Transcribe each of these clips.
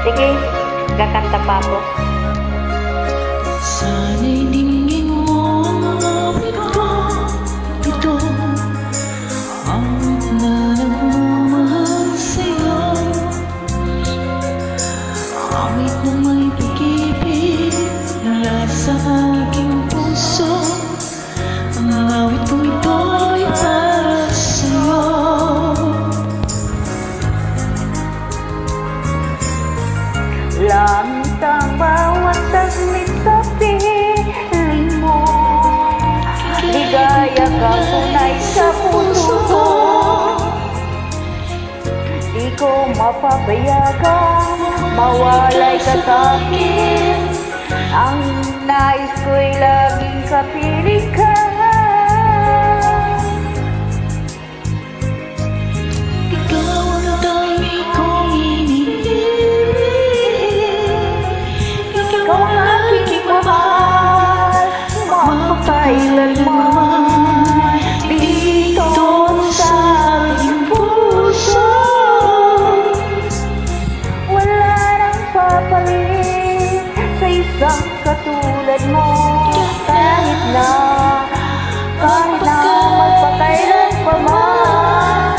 Sige, kakanta pa ako. Sana'y dinggin mo ang awit ko. Ito ang nagmamahal sa'yo. Awit na may pag-ibig mula sa aking puso. Ang awit kong ito'y para sa'yo. Langit ang bawat saglit sa piling mo. Ligaya ka tunay sa puso ko. Di ko mapapayagan mawalay ka sa'kin. Ang nais ko'y laging kapiling ka. Ikaw ang dami kong iniibig. Ikaw ang aking mahal, magpakailanman dito sa aking puso. Wala nang papalit sa isang katulad mo. Kahit na magpakailan pa man,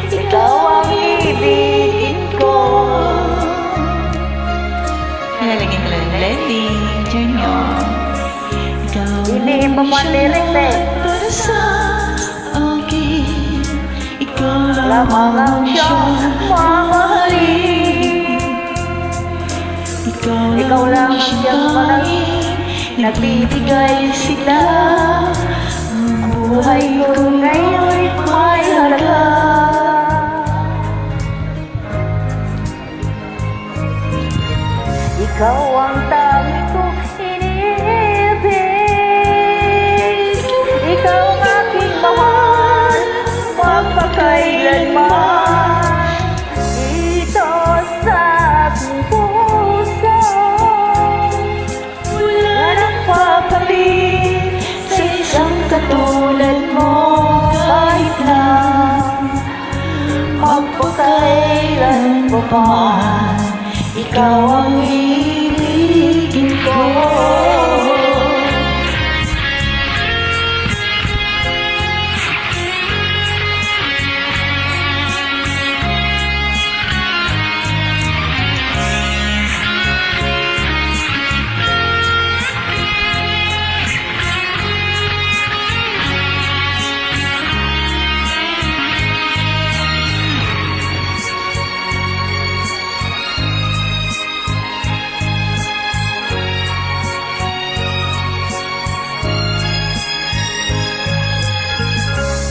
ikaw ang ibigin ko. Nalalagyan ko lang Lenny Junior. Hindi pa mo ang lyrics eh. Para sa akin, ikaw Lamang ang siyang mamahalin. Ikaw lang ang siyang malangin, nagbibigay sila. Ang buhay ko ngayon'y may halaga. Ikaw ang tangi kong iniibig. Ikaw ang aking mahal, magpakailanman dito sa aking puso. Wala nang papalit sa isang katulad mo. Kahit na magpakailan pa man, ikaw ang ibigin ko.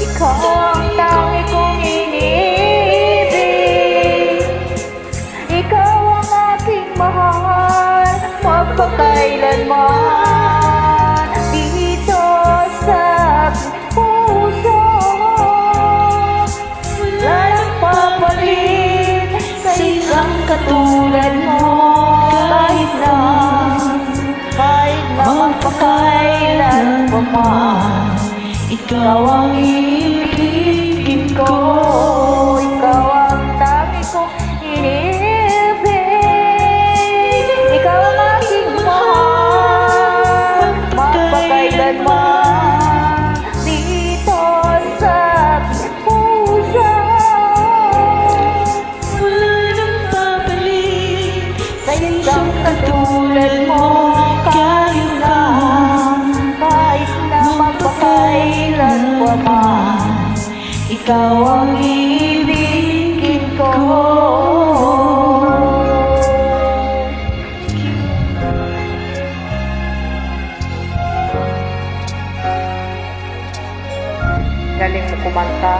Ikaw ang tangi kong iniibig. Ikaw ang aking mahal, magpakailanman dito sa aking puso. Wala nang papalit sa isang katulad mo. Kahit na magpakailan pa man, ikaw ang ibigin ko. Ikaw ang tangi kong iniibig. Ikaw ang aking mahal, magpakailanman dito sa aking puso. Wala nang papalit Sa isang katulad mo. Kahit na magpakailan pa man, ikaw ang ibigin ko. Galing mo kumanta.